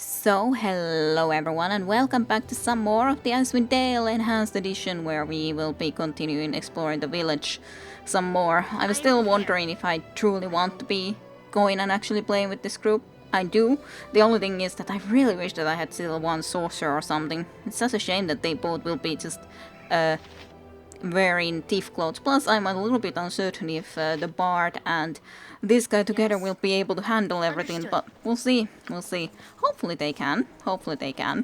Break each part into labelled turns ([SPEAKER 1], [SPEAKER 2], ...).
[SPEAKER 1] So, hello everyone and welcome back to some more of the Icewind Dale Enhanced Edition where we will be continuing exploring the village some more. I was still wondering if I truly want to be going and actually playing with this group. I do. The only thing is that I really wish that I had still one sorcerer or something. It's such a shame that they both will be just wearing thief clothes. Plus, I'm a little bit uncertain if the bard and this guy together will be able to handle everything, but we'll see. We'll see. Hopefully they can. Hopefully they can.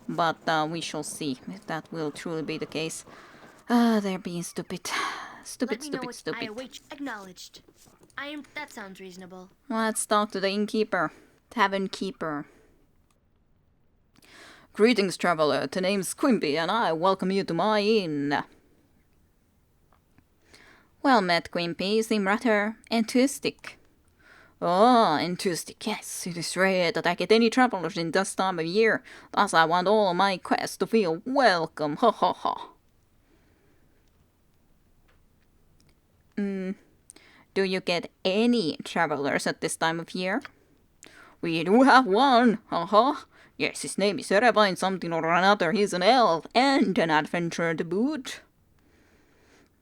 [SPEAKER 1] But we shall see if that will truly be the case. They're being stupid. Stupid, stupid, stupid.
[SPEAKER 2] Acknowledged. That sounds reasonable.
[SPEAKER 1] Let's talk to the innkeeper. Tavern keeper. Greetings, traveler. The name's Quimpy, and I welcome you to my inn. Well met, Quimpy. You seem rather enthusiastic. Oh, enthusiastic, yes. It is rare that I get any travelers in this time of year. Thus I want all my quests to feel welcome. Ha ha ha. Do you get any travelers at this time of year? We do have one. Ha ha. Yes, his name is Erevain something or another. He's an elf and an adventurer to boot.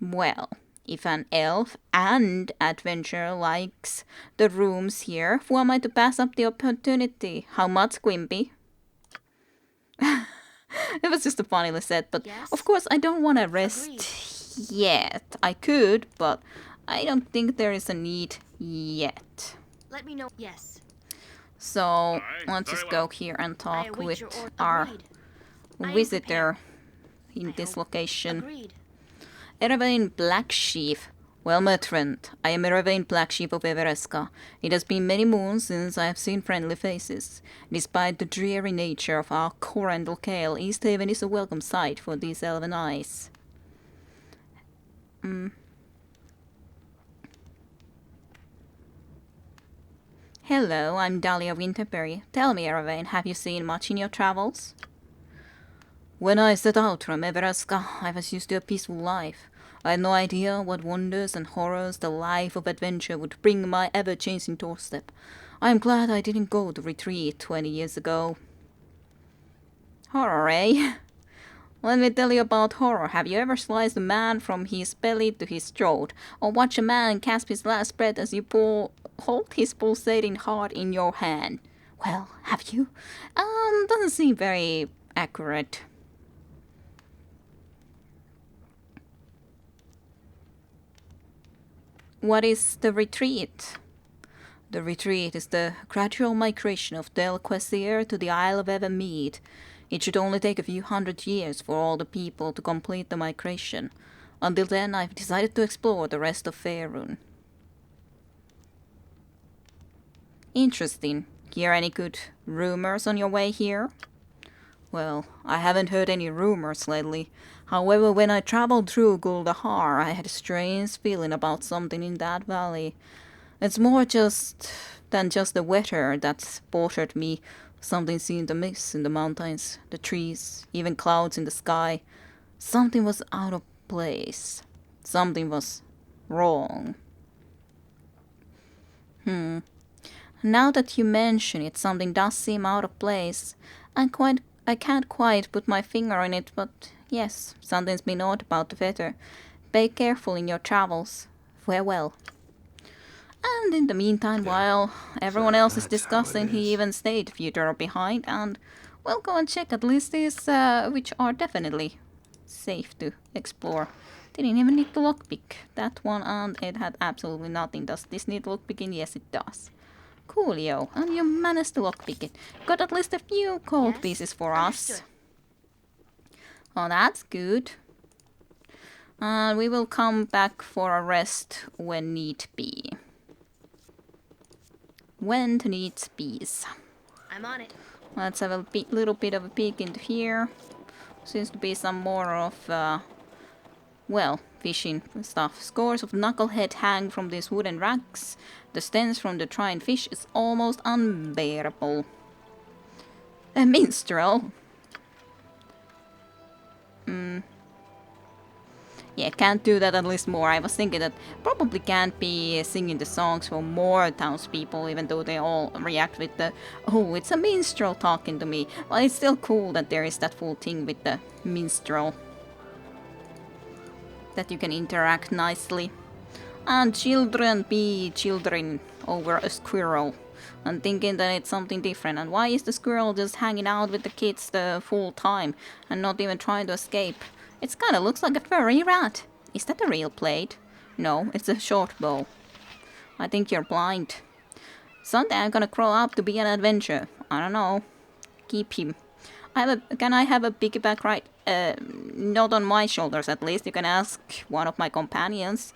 [SPEAKER 1] Well, if an elf and adventurer likes the rooms here, who am I to pass up the opportunity? How much, Quimpy? It was just a funnily said, but
[SPEAKER 2] yes?
[SPEAKER 1] Of course I don't want to rest yet. I could, but I don't think there is a need yet.
[SPEAKER 2] Let me know. Yes.
[SPEAKER 1] So let's just go here and talk with our visitor in this location.
[SPEAKER 2] Agreed.
[SPEAKER 1] Erevain Black Sheep. Well met, friend. I am Erevain Black Sheep of Everesca. It has been many moons since I have seen friendly faces. Despite the dreary nature of our Corandal Kale, Easthaven is a welcome sight for these elven eyes. Hello, I'm Dahlia Winterberry. Tell me, Erevain, have you seen much in your travels? When I set out from Everesca, I was used to a peaceful life. I had no idea what wonders and horrors the life of adventure would bring my ever-changing doorstep. I am glad I didn't go to retreat 20 years ago. Horror, eh? Let me tell you about horror. Have you ever sliced a man from his belly to his throat? Or watch a man gasp his last breath as you hold his pulsating heart in your hand? Well, have you? Doesn't seem very accurate. What is the retreat? The retreat is the gradual migration of Del Quesier to the Isle of Evermead. It should only take a few hundred years for all the people to complete the migration. Until then, I've decided to explore the rest of Faerun. Interesting. Hear any good rumors on your way here? Well, I haven't heard any rumors lately. However, when I traveled through Guldahar, I had a strange feeling about something in that valley. It's more than just the weather that bothered me. Something seemed amiss in the mountains, the trees, even clouds in the sky. Something was out of place. Something was wrong. Now that you mention it, something does seem out of place. I can't quite put my finger on it, but yes, something's been odd about the weather. Be careful in your travels. Farewell. And in the meantime, while everyone else is discussing, he even stayed a few doors behind, and we'll go and check at least these, which are definitely safe to explore. Didn't even need the lockpick. That one, and it had absolutely nothing. Does this need lockpicking? Yes, it does. Coolio, and you managed to lockpick it. Got at least a few gold pieces for us. Oh, that's good. And we will come back for a rest when need be. When needs bees.
[SPEAKER 2] I'm on it.
[SPEAKER 1] Let's have a little bit of a peek into here. Seems to be some more of, well, fishing stuff. Scores of knucklehead hang from these wooden racks. The stench from the trying fish is almost unbearable. A minstrel. Yeah, can't do that at least more. I was thinking that probably can't be singing the songs for more townspeople, even though they all react with the, oh, it's a minstrel talking to me. Well, it's still cool that there is that full thing with the minstrel. That you can interact nicely. And children be children over a squirrel. And thinking that it's something different. And why is the squirrel just hanging out with the kids the full time and not even trying to escape? It kind of looks like a furry rat. Is that a real plate? No, it's a short bow. I think you're blind. Someday I'm gonna grow up to be an adventurer. I don't know. Keep him. Can I have a piggyback ride? Not on my shoulders at least. You can ask one of my companions.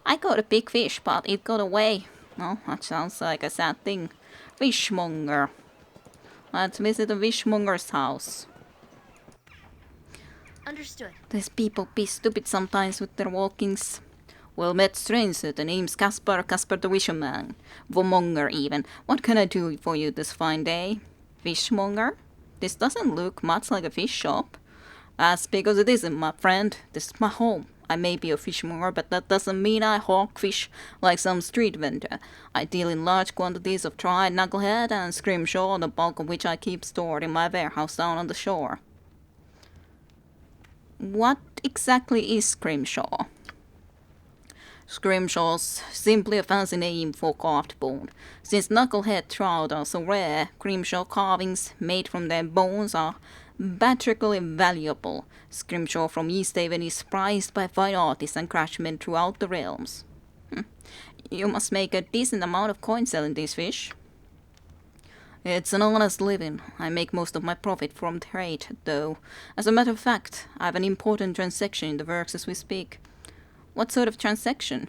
[SPEAKER 1] I caught a big fish, but it got away. Oh, that sounds like a sad thing. Fishmonger. Let's visit the fishmonger's house.
[SPEAKER 2] Understood.
[SPEAKER 1] These people be stupid sometimes with their walkings. Well met, stranger. The name's Casper the Fisherman. Womonger even. What can I do for you this fine day? Fishmonger? This doesn't look much like a fish shop. That's because it isn't, my friend. This is my home. I may be a fishmonger, but that doesn't mean I hawk fish like some street vendor. I deal in large quantities of dried knucklehead and scrimshaw, the bulk of which I keep stored in my warehouse down on the shore. What exactly is scrimshaw? Scrimshaw's simply a fancy name for carved bone. Since knucklehead trout are so rare, scrimshaw carvings made from their bones are patrically valuable. Scrimshaw from Easthaven is prized by fine artists and craftsmen throughout the realms. You must make a decent amount of coin selling these fish. It's an honest living. I make most of my profit from trade, though. As a matter of fact, I have an important transaction in the works as we speak. What sort of transaction?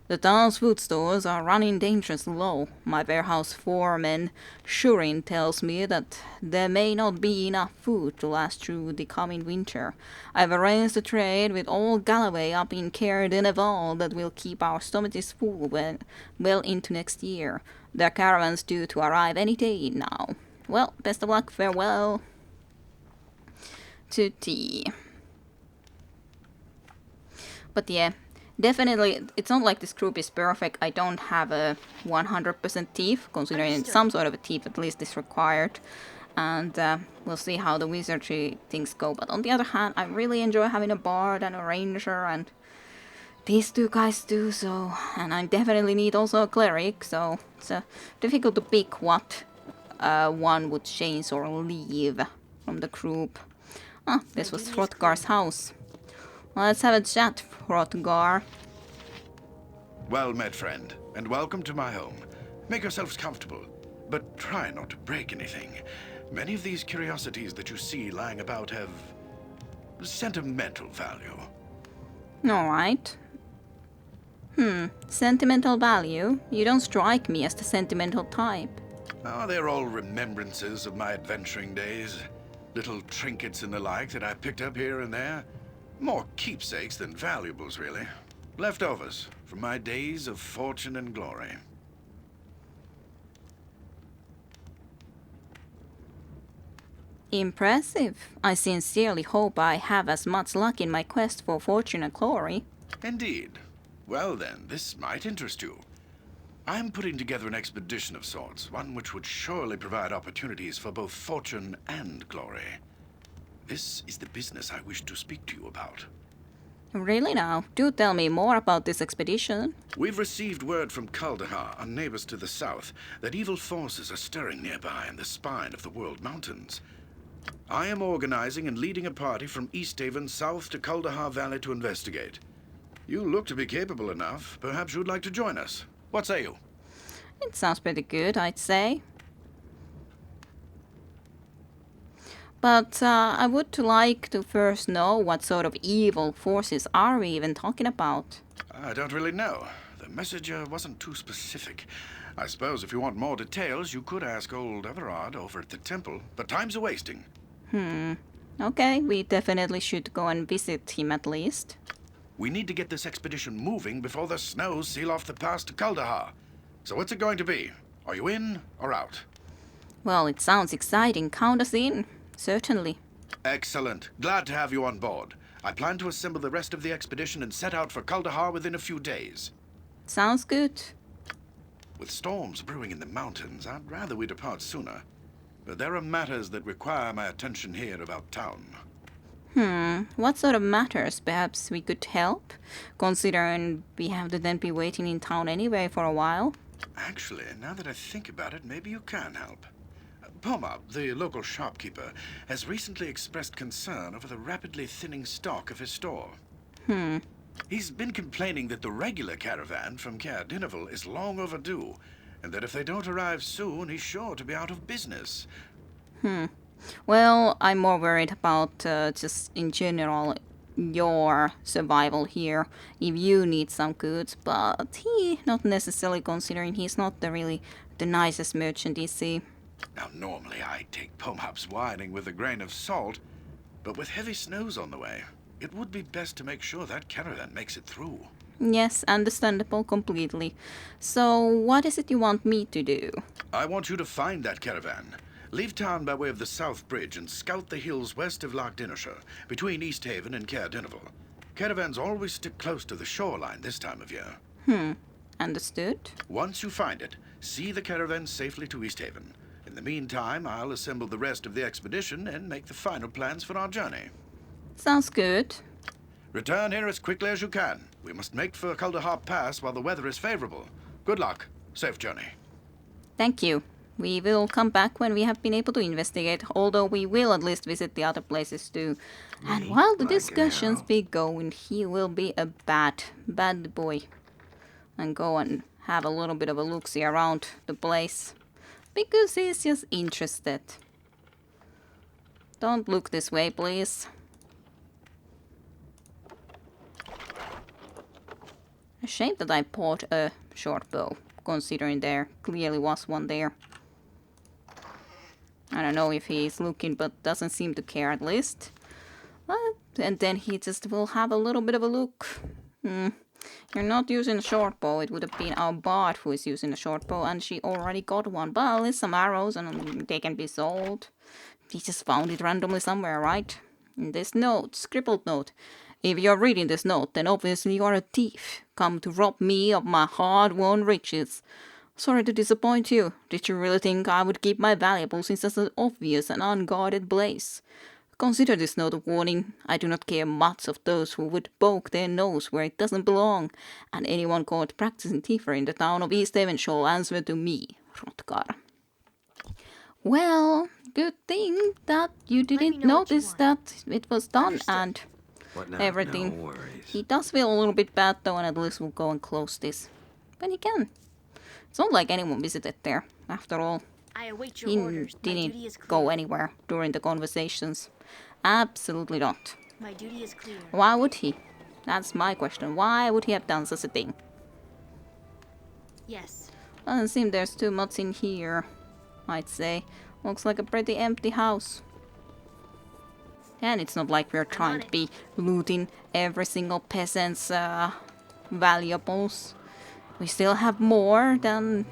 [SPEAKER 1] The town's food stores are running dangerously low. My warehouse foreman, Shurin, tells me that there may not be enough food to last through the coming winter. I've arranged a trade with old Galloway up in Caer Dineval that will keep our stomachs full well into next year. Their caravan's due to arrive any day now. Well, best of luck, farewell. To tea. But yeah, definitely, it's not like this group is perfect. I don't have a 100% thief, considering some sort of a thief at least is required. And we'll see how the wizardry things go. But on the other hand, I really enjoy having a bard and a ranger, and these two guys do so. And I definitely need also a cleric, so it's difficult to pick what one would change or leave from the group. Ah, this was Hrothgar's house. Let's have a chat, Hrothgar.
[SPEAKER 3] Well met, friend, and welcome to my home. Make yourselves comfortable, but try not to break anything. Many of these curiosities that you see lying about have sentimental value.
[SPEAKER 1] Alright. Sentimental value? You don't strike me as the sentimental type.
[SPEAKER 3] Oh, they're all remembrances of my adventuring days. Little trinkets and the like that I picked up here and there. More keepsakes than valuables, really. Leftovers from my days of fortune and glory.
[SPEAKER 1] Impressive. I sincerely hope I have as much luck in my quest for fortune and glory.
[SPEAKER 3] Indeed. Well then, this might interest you. I'm putting together an expedition of sorts, one which would surely provide opportunities for both fortune and glory. This is the business I wish to speak to you about.
[SPEAKER 1] Really now? Do tell me more about this expedition.
[SPEAKER 3] We've received word from Kaldahar, our neighbors to the south, that evil forces are stirring nearby in the spine of the World Mountains. I am organizing and leading a party from Easthaven south to Kaldahar Valley to investigate. You look to be capable enough. Perhaps you'd like to join us. What say you?
[SPEAKER 1] It sounds pretty good, I'd say. But I would like to first know what sort of evil forces are we even talking about?
[SPEAKER 3] I don't really know. The messenger wasn't too specific. I suppose if you want more details, you could ask old Everard over at the temple, but time's a-wasting.
[SPEAKER 1] Okay, we definitely should go and visit him at least.
[SPEAKER 3] We need to get this expedition moving before the snows seal off the pass to Kaldahar. So what's it going to be? Are you in or out?
[SPEAKER 1] Well, it sounds exciting. Count us in. Certainly.
[SPEAKER 3] Excellent. Glad to have you on board. I plan to assemble the rest of the expedition and set out for Kaldahar within a few days.
[SPEAKER 1] Sounds good.
[SPEAKER 3] With storms brewing in the mountains, I'd rather we depart sooner. But there are matters that require my attention here about town.
[SPEAKER 1] What sort of matters? Perhaps we could help, considering we have to then be waiting in town anyway for a while.
[SPEAKER 3] Actually, now that I think about it, maybe you can help. Pomab, the local shopkeeper, has recently expressed concern over the rapidly thinning stock of his store. He's been complaining that the regular caravan from Caer Dineval is long overdue, and that if they don't arrive soon, he's sure to be out of business.
[SPEAKER 1] Well, I'm more worried about just in general your survival here. If you need some goods, but he not necessarily, considering he's not the nicest merchant, you see.
[SPEAKER 3] Now, normally I take Pomab's whining with a grain of salt, but with heavy snows on the way, it would be best to make sure that caravan makes it through.
[SPEAKER 1] Yes, understandable completely. So, what is it you want me to do?
[SPEAKER 3] I want you to find that caravan. Leave town by way of the South Bridge and scout the hills west of Loch Dinnershire, between Easthaven and Caer Dineval. Caravans always stick close to the shoreline this time of year.
[SPEAKER 1] Understood?
[SPEAKER 3] Once you find it, see the caravan safely to Easthaven. In the meantime, I'll assemble the rest of the expedition and make the final plans for our journey.
[SPEAKER 1] Sounds good.
[SPEAKER 3] Return here as quickly as you can. We must make for Kaldahar Pass while the weather is favorable. Good luck. Safe journey.
[SPEAKER 1] Thank you. We will come back when we have been able to investigate, although we will at least visit the other places too. And while the discussions be going, he will be a bad boy. And go and have a little bit of a look-see around the place. Because he's just interested. Don't look this way, please. A shame that I bought a short bow, considering there clearly was one there. I don't know if he's looking, but doesn't seem to care at least. And then he just will have a little bit of a look. You're not using a short bow. It would have been our bard who is using a short bow, and she already got one. But at least some arrows, and they can be sold. He just found it randomly somewhere, right? In this note, scribbled note. If you're reading this note, then obviously you're a thief, come to rob me of my hard-won riches. Sorry to disappoint you. Did you really think I would keep my valuables in such an obvious and unguarded place? Consider this note of warning. I do not care much of those who would poke their nose where it doesn't belong, and anyone caught practicing thievery in the town of Easthaven shall answer to me, Hrothgar. Well, good thing that you didn't notice that it was done and everything.
[SPEAKER 4] No worries.
[SPEAKER 1] He does feel a little bit bad though, and at least we'll go and close this when he can. It's not like anyone visited there, after all.
[SPEAKER 2] I await your
[SPEAKER 1] He
[SPEAKER 2] orders. My duty
[SPEAKER 1] didn't
[SPEAKER 2] is clear.
[SPEAKER 1] go anywhere during the conversations. Absolutely not.
[SPEAKER 2] My duty is clear.
[SPEAKER 1] Why would he? That's my question. Why would he have done such a thing?
[SPEAKER 2] Yes.
[SPEAKER 1] Doesn't seem there's too much in here, I'd say. Looks like a pretty empty house. And it's not like we're trying to be looting every single peasant's valuables. We still have more than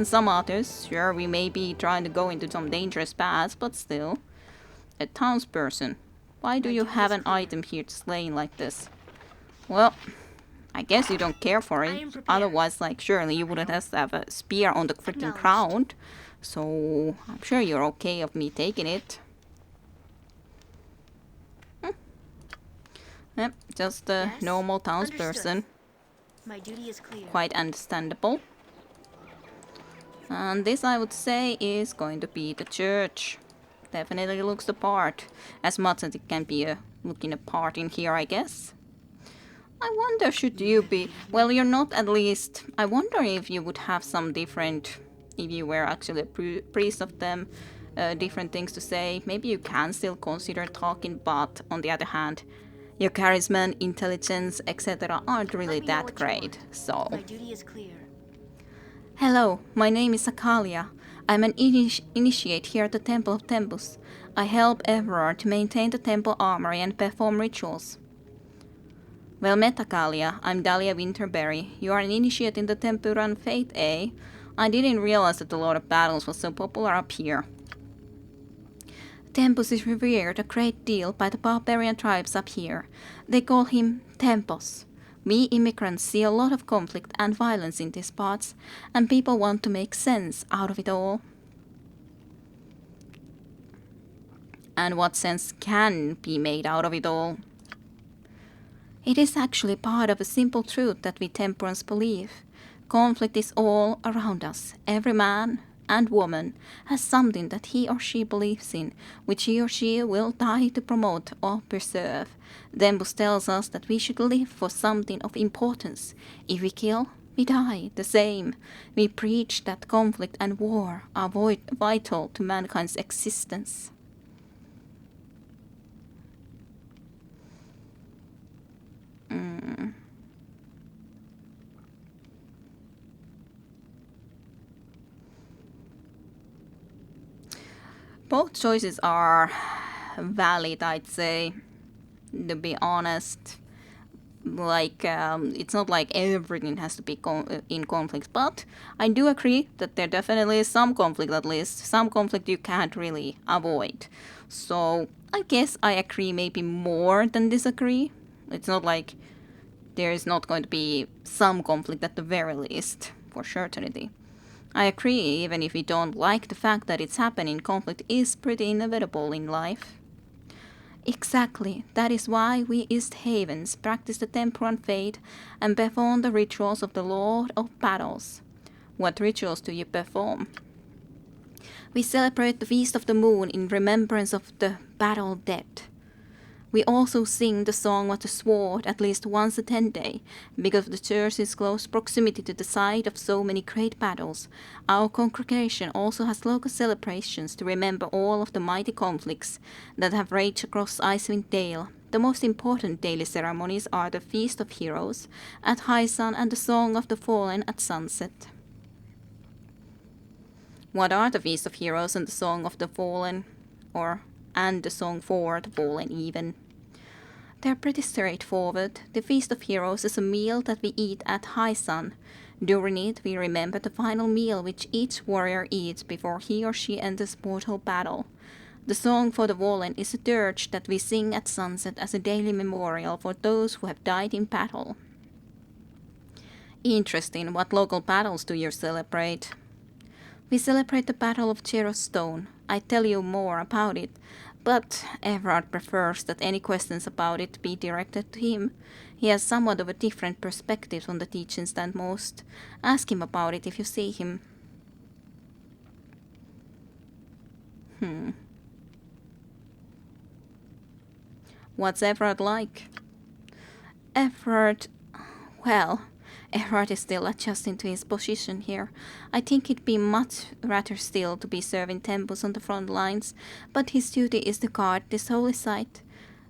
[SPEAKER 1] some others. Sure, we may be trying to go into some dangerous paths, but still. A townsperson. Why do you have an item here just laying like this? Well, I guess you don't care for
[SPEAKER 2] I
[SPEAKER 1] it.
[SPEAKER 2] am prepared.
[SPEAKER 1] Otherwise, like, surely you wouldn't have a spear on the freaking ground. So, I'm sure you're okay of me taking it. Yep, just a
[SPEAKER 2] Yes,
[SPEAKER 1] normal townsperson.
[SPEAKER 2] My duty is clear.
[SPEAKER 1] Quite understandable. And this, I would say, is going to be the church. Definitely looks the part. As much as it can be a looking apart in here, I guess. I wonder, should you be... Well, you're not at least... I wonder if you would have some different... If you were actually a priest of them, different things to say. Maybe you can still consider talking, but on the other hand, your charisma and intelligence, etc. aren't really
[SPEAKER 2] Let me know
[SPEAKER 1] that
[SPEAKER 2] what you
[SPEAKER 1] great,
[SPEAKER 2] want.
[SPEAKER 1] so...
[SPEAKER 2] My duty is clear.
[SPEAKER 1] Hello, my name is Akalia. I'm an initiate here at the Temple of Tempus. I help Everard to maintain the temple armory and perform rituals. Well met, Akalia. I'm Dahlia Winterberry. You are an initiate in the Tempuran Faith, eh? I didn't realize that the Lord of Battles was so popular up here. Tempus is revered a great deal by the barbarian tribes up here. They call him Tempos. We immigrants see a lot of conflict and violence in these parts, and people want to make sense out of it all. And what sense can be made out of it all? It is actually part of a simple truth that we temperance believe. Conflict is all around us. Every man and woman has something that he or she believes in, which he or she will die to promote or preserve. Tempus tells us that we should live for something of importance. If we kill, we die the same. We preach that conflict and war are vital to mankind's existence. Both choices are valid, I'd say, to be honest. Like, it's not like everything has to be in conflict, but I do agree that there definitely is some conflict, at least. Some conflict you can't really avoid. So, I guess I agree maybe more than disagree. It's not like there is not going to be some conflict at the very least, for certainty. I agree, even if we don't like the fact that it's happening, conflict is pretty inevitable in life. Exactly, that is why we Easthavens practice the temperance faith and perform the rituals of the Lord of Battles. What rituals do you perform? We celebrate the Feast of the Moon in remembrance of the battle dead. We also sing the Song of the Sword at least once a 10-day. Because of the church's close proximity to the site of so many great battles, our congregation also has local celebrations to remember all of the mighty conflicts that have raged across Icewind Dale. The most important daily ceremonies are the Feast of Heroes at high sun and the Song of the Fallen at sunset. What are the Feast of Heroes and the Song of the Fallen? And the Song for the Fallen even. They're pretty straightforward. The Feast of Heroes is a meal that we eat at high sun. During it, we remember the final meal which each warrior eats before he or she enters mortal battle. The Song for the Fallen is a dirge that we sing at sunset as a daily memorial for those who have died in battle. Interesting, what local battles do you celebrate? We celebrate the Battle of Cheros Stone. I tell you more about it, but Everard prefers that any questions about it be directed to him. He has somewhat of a different perspective on the teachings than most. Ask him about it if you see him. What's Everard like? Everard is still adjusting to his position here. I think it'd be much rather still to be serving Tempus on the front lines, but his duty is to guard this holy site,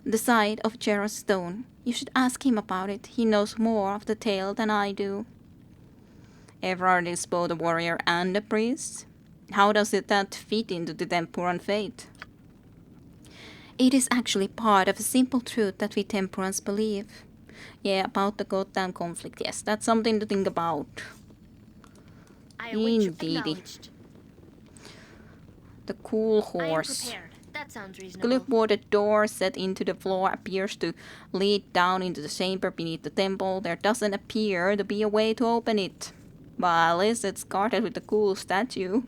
[SPEAKER 1] the site of Cheros Stone. You should ask him about it. He knows more of the tale than I do. Everard is both a warrior and a priest. How does that fit into the temperance faith? It is actually part of a simple truth that we temperance believe. Yeah, about the goddamn conflict. Yes, that's something to think about.
[SPEAKER 2] I await you
[SPEAKER 1] Indeedy.
[SPEAKER 2] acknowledged.
[SPEAKER 1] The cool
[SPEAKER 2] I am
[SPEAKER 1] horse.
[SPEAKER 2] prepared. That sounds reasonable.
[SPEAKER 1] Clipboarded door set into the floor appears to lead down into the chamber beneath the temple. There doesn't appear to be a way to open it. But at least it's guarded with a cool statue.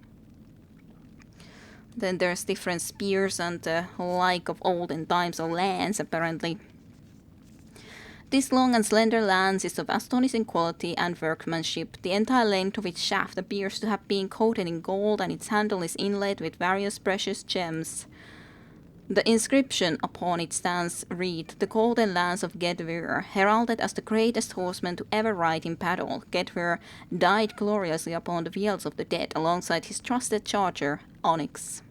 [SPEAKER 1] Then there's different spears and the like of olden times of lance, apparently. This long and slender lance is of astonishing quality and workmanship. The entire length of its shaft appears to have been coated in gold, and its handle is inlaid with various precious gems. The inscription upon it stands read, "The Golden Lance of Gedvir, heralded as the greatest horseman to ever ride in battle. Gedvir died gloriously upon the fields of the dead, alongside his trusted charger, Onyx."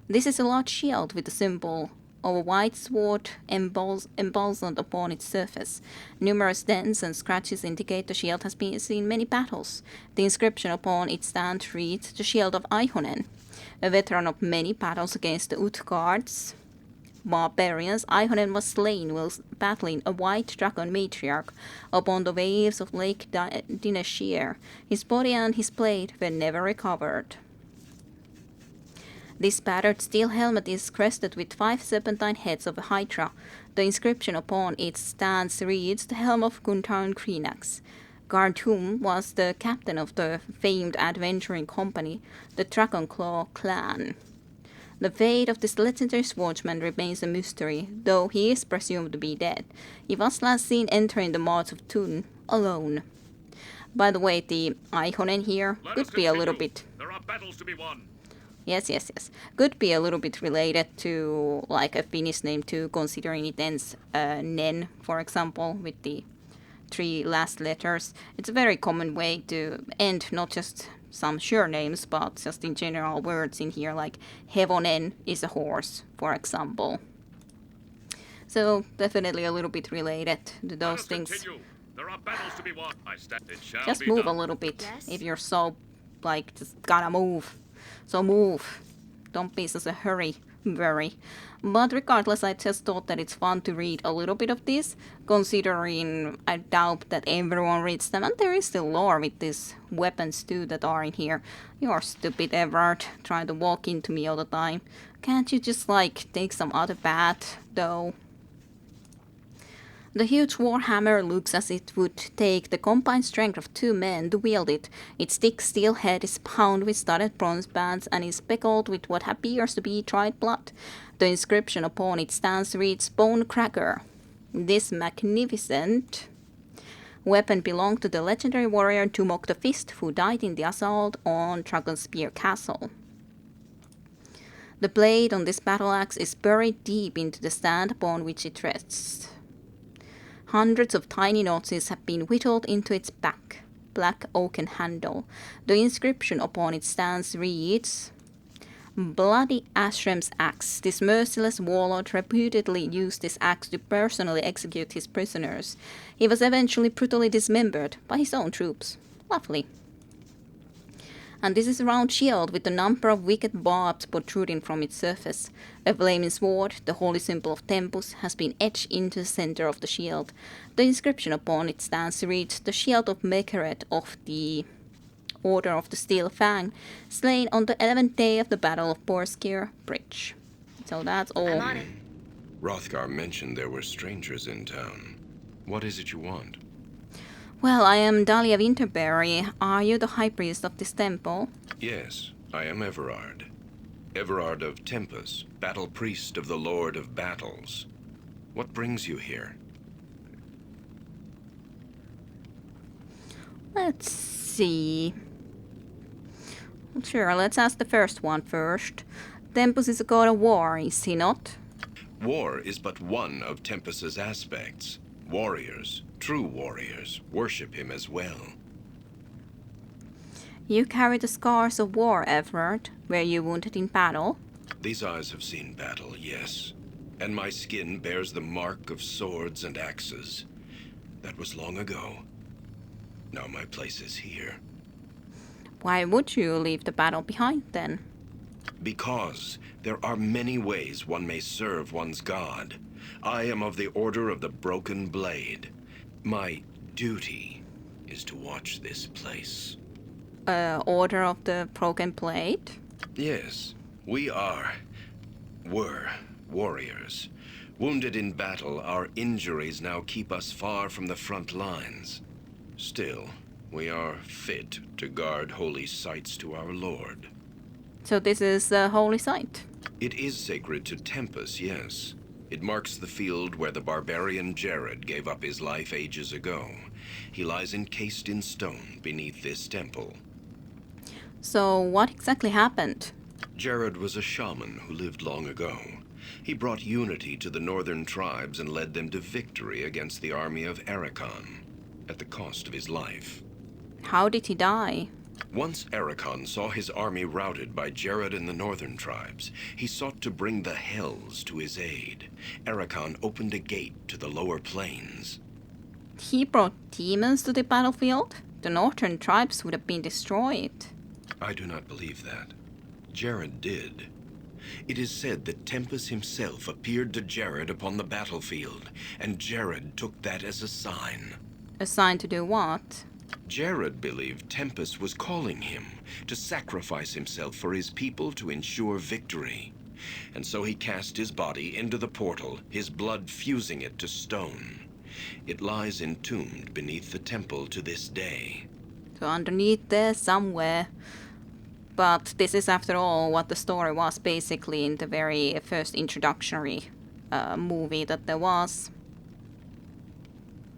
[SPEAKER 1] This is a large shield with a symbol of a white sword emblazoned upon its surface. Numerous dents and scratches indicate the shield has been seen many battles. The inscription upon its stand reads, "The Shield of Ihonen." A veteran of many battles against the Utgards, barbarians, Ihonen was slain whilst battling a white dragon matriarch upon the waves of Lake Dineshir. His body and his blade were never recovered. This battered steel helmet is crested with 5 serpentine heads of a hydra. The inscription upon its stance reads, "The Helm of Guntar Kreenax." Garthum was the captain of the famed adventuring company, the Dragonclaw clan. The fate of this legendary swordsman remains a mystery, though he is presumed to be dead. He was last seen entering the marts of Thun alone. By the way, the Ihonen here could be a little bit...
[SPEAKER 4] There are battles to be won.
[SPEAKER 1] Yes. Could be a little bit related to like a Finnish name too, considering it ends Nen, for example, with the 3 last letters. It's a very common way to end not just some surnames, but just in general words in here, like Hevonen is a horse, for example. So definitely a little bit related to those things.
[SPEAKER 4] Continue. There are battles to be won. It shall
[SPEAKER 1] Just
[SPEAKER 4] be
[SPEAKER 1] move
[SPEAKER 4] done.
[SPEAKER 1] a little bit
[SPEAKER 2] Yes?
[SPEAKER 1] if you're so, like, just gotta move. So move. Don't be such a hurry. But regardless, I just thought that it's fun to read a little bit of this, considering I doubt that everyone reads them, and there is still lore with these weapons too that are in here. You're stupid, Everard, trying to walk into me all the time. Can't you just, like, take some other path, though? The huge warhammer looks as it would take the combined strength of 2 men to wield it. Its thick steel head is bound with studded bronze bands and is speckled with what appears to be dried blood. The inscription upon its stance reads, "Bone Cracker." This magnificent weapon belonged to the legendary warrior Tumok the Fist, who died in the assault on Dragonspear Castle. The blade on this battle axe is buried deep into the stand upon which it rests. Hundreds of tiny notches have been whittled into its back, black oaken handle. The inscription upon its stance reads, "Bloody Ashrem's axe. This merciless warlord reputedly used this axe to personally execute his prisoners. He was eventually brutally dismembered by his own troops." Lovely. And this is a round shield with a number of wicked barbs protruding from its surface. A flaming sword, the holy symbol of Tempus, has been etched into the center of the shield. The inscription upon its stance reads, "The shield of Mekeret of the Order of the Steel Fang, slain on the 11th day of the Battle of Borskir Bridge." So that's all.
[SPEAKER 2] I'm on it.
[SPEAKER 3] Hrothgar mentioned there were strangers in town. What is it you want?
[SPEAKER 1] Well, I am Dahlia Winterberry. Are you the high priest of this temple?
[SPEAKER 3] Yes, I am Everard. Everard of Tempus, battle priest of the Lord of Battles. What brings you here?
[SPEAKER 1] Let's see. Sure, let's ask the first one first. Tempus is a god of war, is he not?
[SPEAKER 3] War is but one of Tempus's aspects. Warriors, true warriors, worship him as well.
[SPEAKER 1] You carry the scars of war, Everard. Were you wounded in battle?
[SPEAKER 3] These eyes have seen battle, yes. And my skin bears the mark of swords and axes. That was long ago. Now my place is here.
[SPEAKER 1] Why would you leave the battle behind then?
[SPEAKER 3] Because there are many ways one may serve one's god. I am of the Order of the Broken Blade. My duty is to watch this place.
[SPEAKER 1] Order of the Broken Blade?
[SPEAKER 3] Yes, were warriors. Wounded in battle, our injuries now keep us far from the front lines. Still, we are fit to guard holy sites to our Lord.
[SPEAKER 1] So this is a holy site?
[SPEAKER 3] It is sacred to Tempus, yes. It marks the field where the barbarian Jared gave up his life ages ago. He lies encased in stone beneath this temple.
[SPEAKER 1] So what exactly happened?
[SPEAKER 3] Jared was a shaman who lived long ago. He brought unity to the northern tribes and led them to victory against the army of Ericon, at the cost of his life.
[SPEAKER 1] How did he die?
[SPEAKER 3] Once Ericon saw his army routed by Jared and the northern tribes, he sought to bring the Hells to his aid. Ericon opened a gate to the lower plains.
[SPEAKER 1] He brought demons to the battlefield? The northern tribes would have been destroyed.
[SPEAKER 3] I do not believe that. Jared did. It is said that Tempus himself appeared to Jared upon the battlefield, and Jared took that as a sign.
[SPEAKER 1] A sign to do what?
[SPEAKER 5] Jared believed Tempest was calling him to sacrifice himself for his people to ensure victory. And so he cast his body into the portal, his blood fusing it to stone. It lies entombed beneath the temple to this day.
[SPEAKER 1] So underneath there somewhere. But this is, after all, what the story was basically in the very first introductory movie that there was.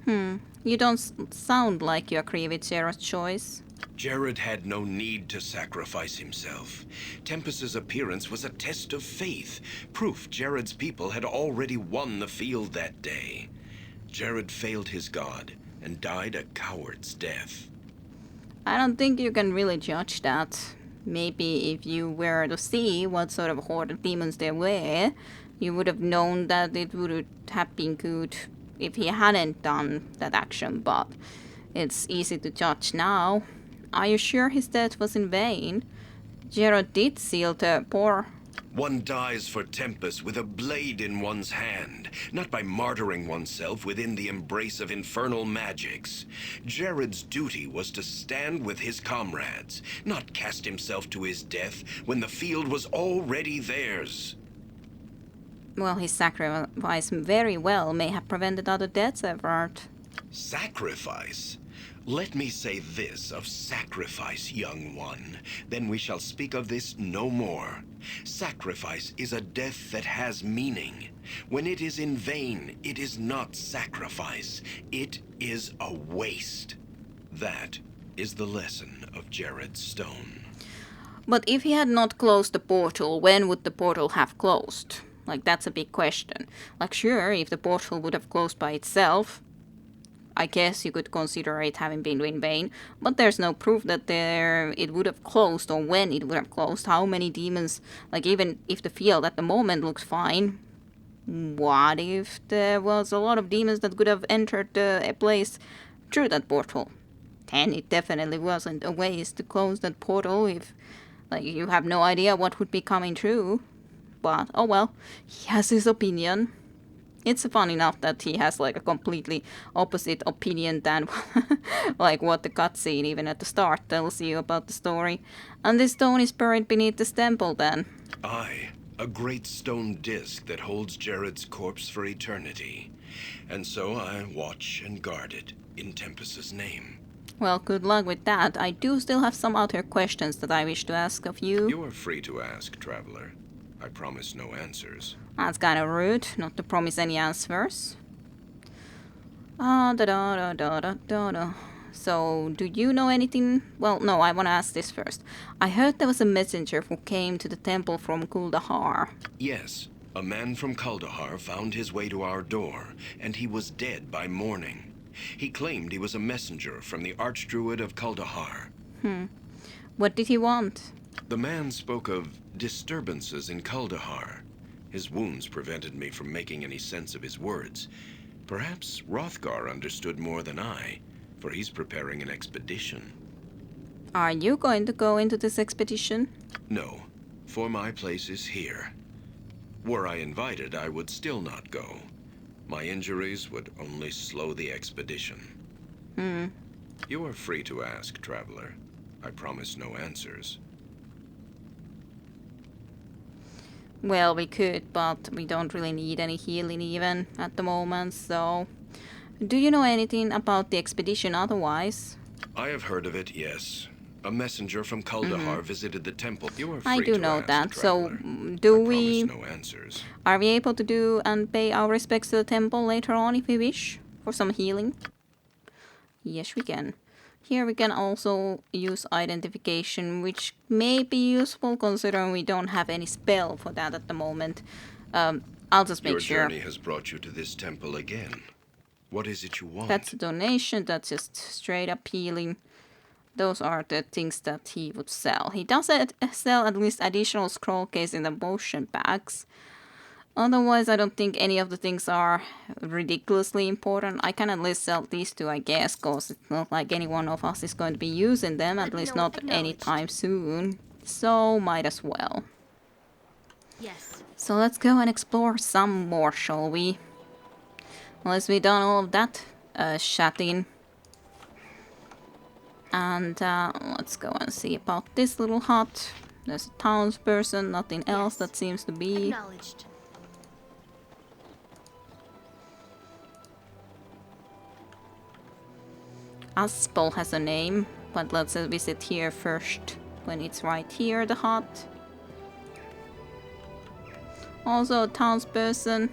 [SPEAKER 1] You don't sound like you agree with Jared's choice.
[SPEAKER 5] Jared had no need to sacrifice himself. Tempest's appearance was a test of faith, proof Jared's people had already won the field that day. Jared failed his god and died a coward's death.
[SPEAKER 1] I don't think you can really judge that. Maybe if you were to see what sort of horde of demons there were, you would have known that it would have been good if he hadn't done that action, but it's easy to judge now. Are you sure his death was in vain? Jared did seal the poor.
[SPEAKER 5] One dies for Tempest with a blade in one's hand, not by martyring oneself within the embrace of infernal magics. Jared's duty was to stand with his comrades, not cast himself to his death when the field was already theirs.
[SPEAKER 1] Well, his sacrifice very well may have prevented other deaths, Everard.
[SPEAKER 5] Sacrifice? Let me say this of sacrifice, young one. Then we shall speak of this no more. Sacrifice is a death that has meaning. When it is in vain, it is not sacrifice. It is a waste. That is the lesson of Jared's stone.
[SPEAKER 1] But if he had not closed the portal, when would the portal have closed? Like, that's a big question. Like, sure, if the portal would have closed by itself, I guess you could consider it having been in vain, but there's no proof that it would have closed or when it would have closed. How many demons, like even if the field at the moment looks fine, what if there was a lot of demons that could have entered a place through that portal? Then it definitely wasn't a waste to close that portal if, like, you have no idea what would be coming through. But, oh well, he has his opinion. It's fun enough that he has like a completely opposite opinion than like what the cutscene even at the start tells you about the story. And this stone is buried beneath this temple then.
[SPEAKER 5] Aye, a great stone disc that holds Jared's corpse for eternity. And so I watch and guard it in Tempest's name.
[SPEAKER 1] Well, good luck with that. I do still have some other questions that I wish to ask of you.
[SPEAKER 5] You are free to ask, traveler. I promise no answers.
[SPEAKER 1] That's kind of rude, not to promise any answers. So, do you know anything? Well, no, I want to ask this first. I heard there was a messenger who came to the temple from Kuldahar.
[SPEAKER 5] Yes, a man from Kuldahar found his way to our door, and he was dead by morning. He claimed he was a messenger from the Archdruid of Kuldahar.
[SPEAKER 1] What did he want?
[SPEAKER 5] The man spoke of disturbances in Kuldahar. His wounds prevented me from making any sense of his words. Perhaps Hrothgar understood more than I, for he's preparing an expedition.
[SPEAKER 1] Are you going to go into this expedition?
[SPEAKER 5] No, for my place is here. Were I invited, I would still not go. My injuries would only slow the expedition. You are free to ask, traveler. I promise no answers.
[SPEAKER 1] Well, we could, but we don't really need any healing even at the moment, so... Do you know anything about the expedition otherwise?
[SPEAKER 5] I have heard of it, yes. A messenger from Kuldahar visited the temple. You are free
[SPEAKER 1] I do
[SPEAKER 5] to
[SPEAKER 1] know
[SPEAKER 5] ask,
[SPEAKER 1] that,
[SPEAKER 5] traveler.
[SPEAKER 1] so do
[SPEAKER 5] I
[SPEAKER 1] we...
[SPEAKER 5] promise no answers.
[SPEAKER 1] Are we able to do and pay our respects to the temple later on if we wish? For some healing? Yes, we can. Here we can also use identification, which may be useful considering we don't have any spell for that at the moment. I'll just make sure.
[SPEAKER 5] Your journey has brought you to this temple again. What is it you want?
[SPEAKER 1] That's a donation, that's just straight up healing. Those are the things that he would sell. He does sell at least additional scroll case in the motion bags. Otherwise, I don't think any of the things are ridiculously important. I can at least sell these two, I guess, because it's not like any one of us is going to be using them, at least not anytime soon. So, might as well.
[SPEAKER 2] Yes.
[SPEAKER 1] So let's go and explore some more, shall we? Unless we've done all of that chatting. And let's go and see about this little hut. There's a townsperson, nothing else that seems to be.
[SPEAKER 2] Acknowledged.
[SPEAKER 1] Aspel has a name, but let's visit here first. When it's right here, the hut. Also a townsperson.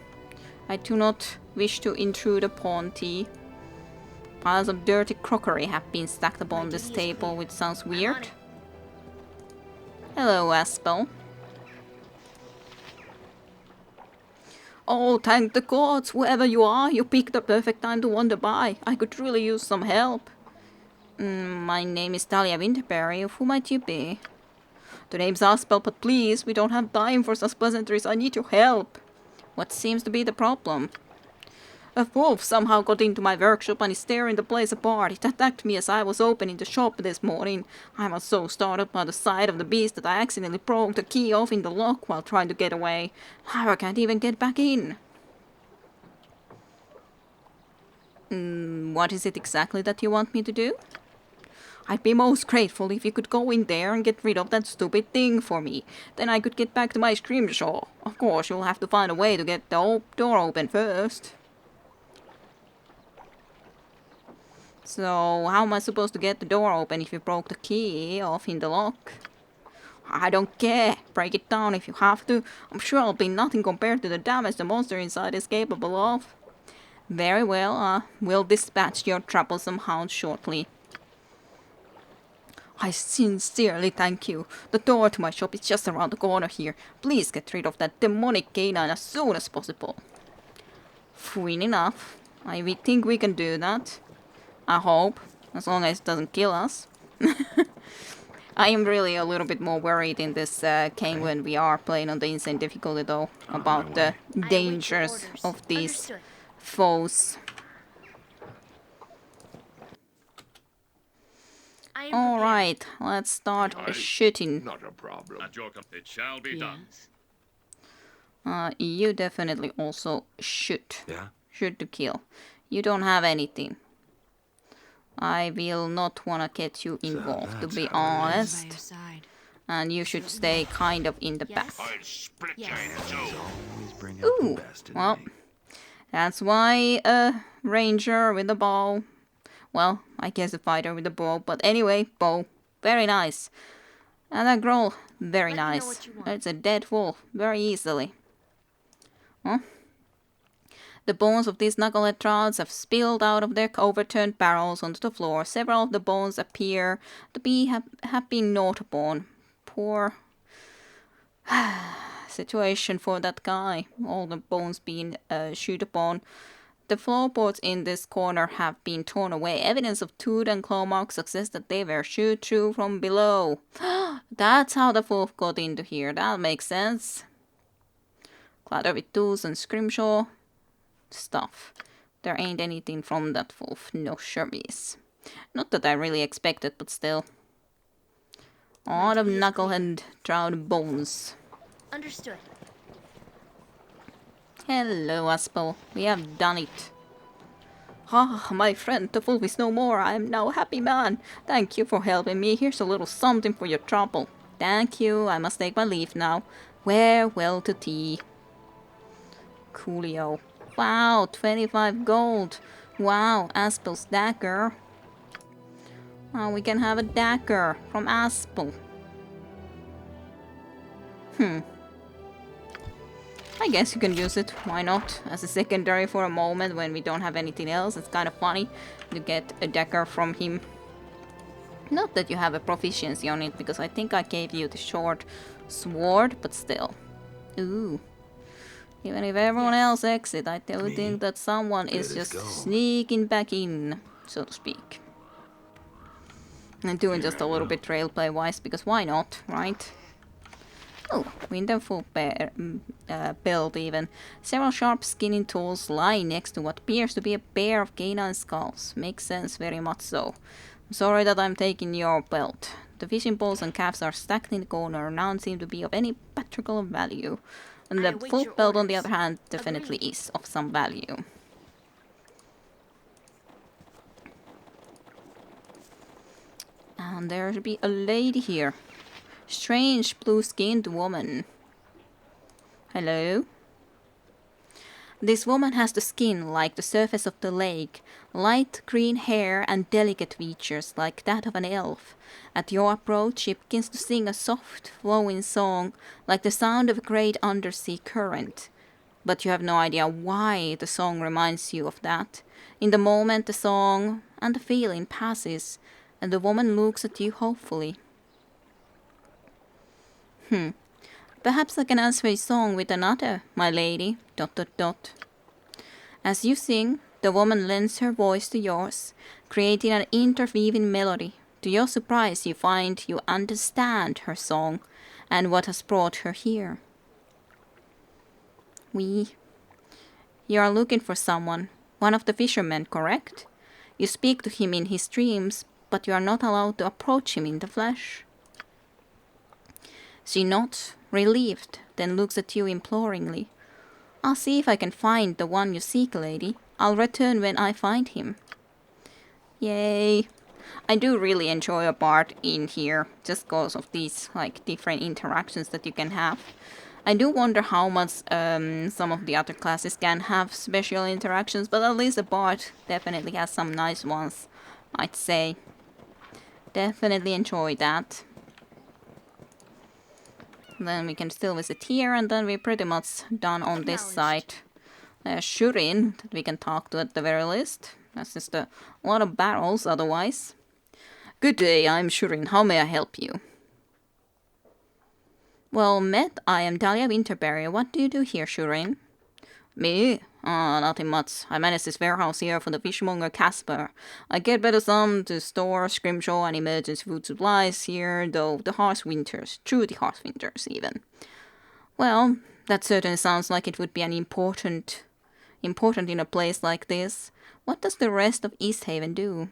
[SPEAKER 1] I do not wish to intrude upon tea. Piles of dirty crockery have been stacked upon this table, which sounds weird. Hello, Aspel. Oh, thank the gods, whoever you are, you picked the perfect time to wander by. I could really use some help. My name is Talia Winterberry. Who might you be? The name's Aspel, but please, we don't have time for such pleasantries. I need your help. What seems to be the problem? A wolf somehow got into my workshop and is tearing the place apart. It attacked me as I was opening the shop this morning. I was so startled by the sight of the beast that I accidentally broke the key off in the lock while trying to get away. Now I can't even get back in. What is it exactly that you want me to do? I'd be most grateful if you could go in there and get rid of that stupid thing for me. Then I could get back to my scrimshaw. Of course, you'll have to find a way to get the door open first. So, how am I supposed to get the door open if you broke the key off in the lock? I don't care. Break it down if you have to. I'm sure it'll be nothing compared to the damage the monster inside is capable of. Very well, we'll dispatch your troublesome hound shortly. I sincerely thank you. The door to my shop is just around the corner here. Please get rid of that demonic canine as soon as possible. Fine enough. I think we can do that. I hope. As long as it doesn't kill us. I am really a little bit more worried in this game when we are playing on the insane difficulty though. About the dangers of these foes. Alright, let's start shooting.
[SPEAKER 5] Not a problem.
[SPEAKER 4] At your it shall be done.
[SPEAKER 1] You definitely also shoot.
[SPEAKER 5] Yeah?
[SPEAKER 1] Shoot to kill. You don't have anything. I will not wanna get you involved, to be honest. And you should stay kind of in the back. Ooh, well, that's why a ranger with a bow. Well, I guess a fighter with a bow, but anyway, bow. Very nice. And that girl, very nice. It's a dead wolf, very easily. Huh? The bones of these knucklehead trouts have spilled out of their overturned barrels onto the floor. Several of the bones appear to be have been gnawed upon. Poor situation for that guy. All the bones being chewed upon. The floorboards in this corner have been torn away. Evidence of tooth and claw marks suggests that they were chewed through from below. That's how the wolf got into here. That makes sense. Clutter with tools and scrimshaw stuff. There ain't anything from that wolf. No service. Not that I really expected, but still. A lot of knucklehead trout bones.
[SPEAKER 2] Understood.
[SPEAKER 1] Hello, Aspel. We have done it. Ah, my friend, the wolf is no more. I am now a happy man. Thank you for helping me. Here's a little something for your trouble. Thank you. I must take my leave now. Well to tea. Coolio. Wow, 25 gold. Wow, Aspel's dagger. Oh, we can have a dagger from Aspel. I guess you can use it, why not? As a secondary for a moment when we don't have anything else. It's kind of funny to get a dagger from him. Not that you have a proficiency on it, because I think I gave you the short sword, but still. Ooh. Even if everyone else exits, I do think that someone is just sneaking back in, so to speak. And doing just a little bit trailplay wise, because why not, right? Oh, wonderful belt even. Several sharp skinning tools lie next to what appears to be a pair of canine skulls. Makes sense, very much so. I'm sorry that I'm taking your belt. The fishing poles and caps are stacked in the corner. None seem to be of any practical value. And the full belt, on the other hand, definitely is of some value. And there should be a lady here. Strange blue-skinned woman. Hello? This woman has the skin like the surface of the lake, light green hair and delicate features like that of an elf. At your approach, she begins to sing a soft, flowing song like the sound of a great undersea current. But you have no idea why the song reminds you of that. In the moment, the song and the feeling passes, and the woman looks at you hopefully. Perhaps I can answer a song with another, my lady, ... As you sing, the woman lends her voice to yours, creating an interweaving melody. To your surprise, you find you understand her song and what has brought her here. You are looking for someone, one of the fishermen, correct? You speak to him in his dreams, but you are not allowed to approach him in the flesh. She nods, relieved, then looks at you imploringly. I'll see if I can find the one you seek, lady. I'll return when I find him. Yay! I do really enjoy a part in here, just because of these different interactions that you can have. I do wonder how much some of the other classes can have special interactions, but at least the bard definitely has some nice ones, I'd say. Definitely enjoy that. Then we can still visit here, and then we're pretty much done on this side. Shurin, that we can talk to at the very least. That's just a lot of barrels otherwise. Good day, I'm Shurin. How may I help you? Well met, I am Dahlia Winterberry. What do you do here, Shurin? Me? Nothing much. I manage this warehouse here for the fishmonger Casper. I get better some to store scrimshaw and emergency food supplies here, though the harsh winters, through the harsh winters even. Well, that certainly sounds like it would be an important in a place like this. What does the rest of Easthaven do?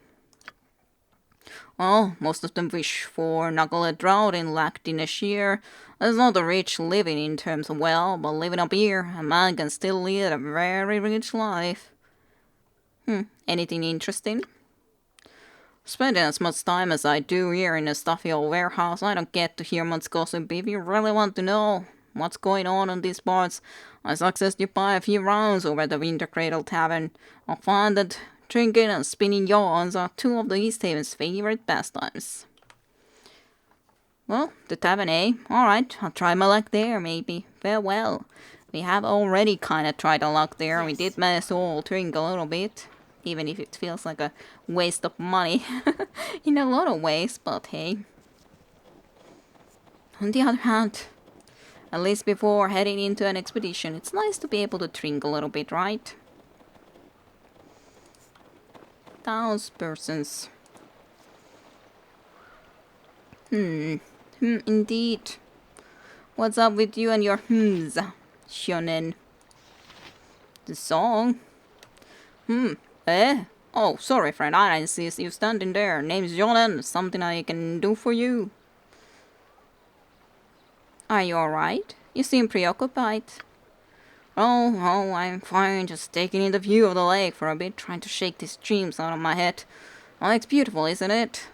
[SPEAKER 1] Well, most of them wish for knucklehead drought in Lackdinish year. There's not a rich living in terms of well, but living up here, a man can still lead a very rich life. Anything interesting? Spending as much time as I do here in a stuffy old warehouse, I don't get to hear much gossip. If you really want to know what's going on in these parts, I suggest you buy a few rounds over at the Winter Cradle Tavern. I'll find that drinking and spinning yarns are two of the Easthaven's favorite pastimes. Well, the tavern, eh? Alright, I'll try my luck there, maybe. Farewell. We have already kinda tried our luck there. Yes. We did manage to all drink a little bit. Even if it feels like a waste of money. In a lot of ways, but hey. On the other hand, at least before heading into an expedition, it's nice to be able to drink a little bit, right? Townspersons. Indeed. What's up with you and your shonen? The song? Oh, sorry friend, I didn't see you standing there. Name's Jonen. Something I can do for you? Are you alright? You seem preoccupied. Oh, I'm fine, just taking in the view of the lake for a bit, trying to shake these dreams out of my head. Oh, it's beautiful, isn't it?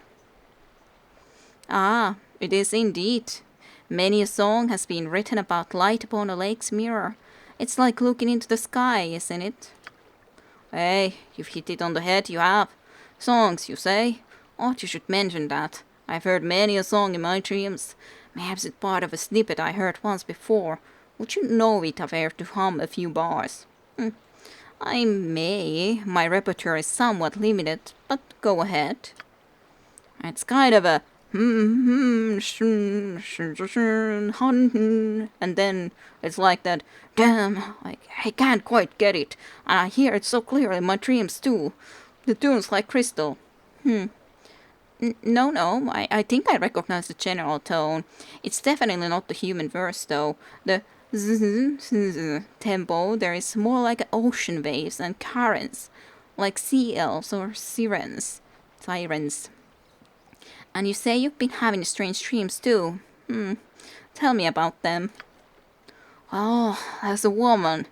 [SPEAKER 1] Ah, it is indeed. Many a song has been written about light upon a lake's mirror. It's like looking into the sky, isn't it? Hey, you've hit it on the head, you have. Songs, you say? Ought you should mention that. I've heard many a song in my dreams. Perhaps it's part of a snippet I heard once before. Would you know it if I were to hum a few bars? I may. My repertoire is somewhat limited, but go ahead. It's kind of a and then it's like that. Damn, I can't quite get it, and I hear it so clearly in my dreams too. The tune's like crystal. No, I think I recognize the general tone. It's definitely not the human verse though. The tempo there is more like ocean waves and currents, like sea elves or sirens. And you say you've been having strange dreams too. Tell me about them. Oh, as a woman.